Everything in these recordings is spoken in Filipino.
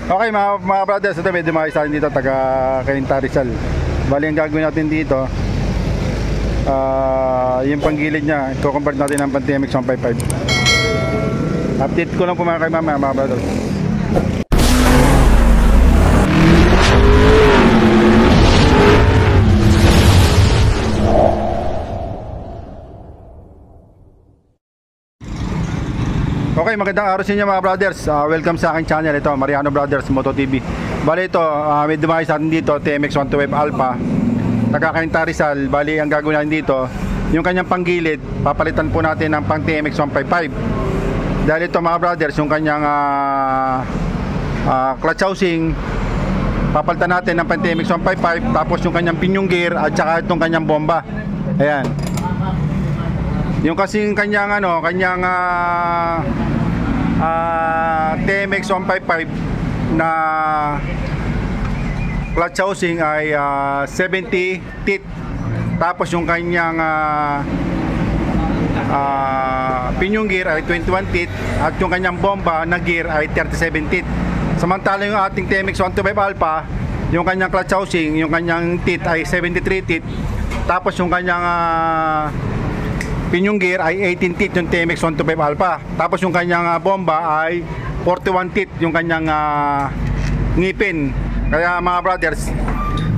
Okay mga brothers, ito medyo maayos natin dito, taga Cainta Rizal. Bali ang gagawin natin dito, yung panggilid niya, i-convert natin ng TMX 155. Update ko lang po mga brothers. Okay, magandang araw sa inyo mga brothers. Welcome sa aking channel. Ito, Mariano Brothers Moto TV. Bali ito, may device natin dito, TMX 125 Alpha, taga Cainta Rizal. Bali ang gagawin natin dito, yung kanyang panggilid, papalitan po natin ng pang TMX 155. Dahil ito mga brothers, yung kanyang clutch housing, papalitan natin ng pang TMX 155. Tapos yung kanyang pinion gear at saka itong kanyang bomba. Ayan. Yung kasing kanyang TMX 155 na clutch housing ay 70 teeth. Tapos yung kanyang pinion gear ay 21 teeth at yung kanyang bomba na gear ay 37 teeth. Samantala yung ating TMX 125 Alpha, yung kanyang clutch housing, yung kanyang teeth ay 73 teeth. Tapos yung kanyang pinion gear ay 18 teeth yung TMX 125 Alpha. Tapos yung kanyang bomba ay 41 teeth yung kanyang ngipin. Kaya mga brothers,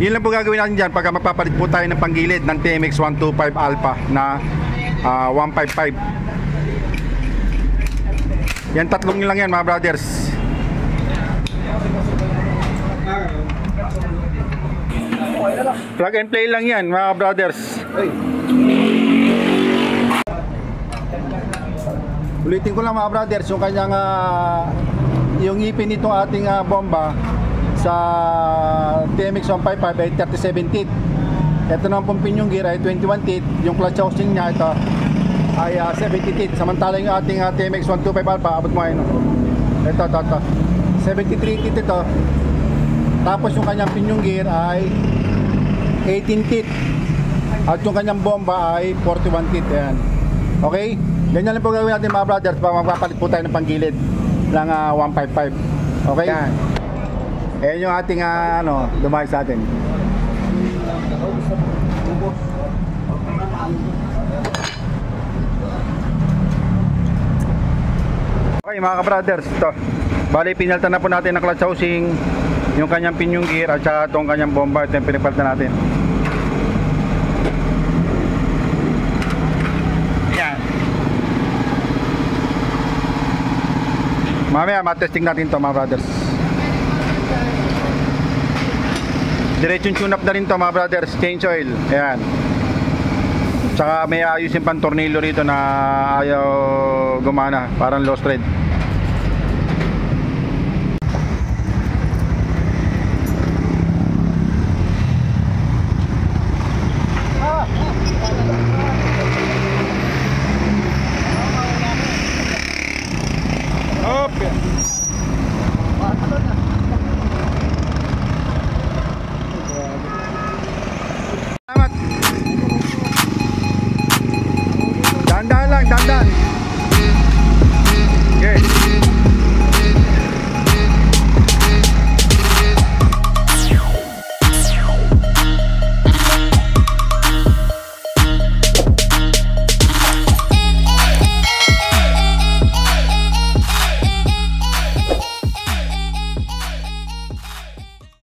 yun lang po gagawin natin dyan pagka magpapalit po tayo ng panggilid ng TMX 125 Alpha na 155. Yan, tatlong lang yan mga brothers. Plug and play lang yan mga brothers. Ulitin ko lang mga brothers, yung kanyang yung ngipin nitong ating bomba sa TMX 155 ay 37 teeth. Ito naman pong pinion gear ay 21 teeth. Yung clutch housing niya ito ay 70 teeth. Samantala yung ating TMX 125 Alpha, abot mo ayun. Ito 73 teeth ito. Tapos yung kanyang pinion gear ay 18 teeth. At yung kanyang bomba ay 41 teeth. Ayan. Okay? Ganyan lang po gawin natin mga brothers para magpapalit po tayo ng panggilid ng 155. Okay? Yan. Ayan yung ating dumayo sa atin. Okay mga ka-brothers, ito. Bali pinalitan na po natin ang clutch housing, yung kanyang pinion gear at saka itong kanyang bomba. Ito yung pinipalitan natin. Mamaya matesting natin to mga brothers. Diretsong tune up na rin to mga brothers. Change oil. Ayan. Tsaka may ayusin pang tornilyo rito na ayaw gumana. Parang lost thread.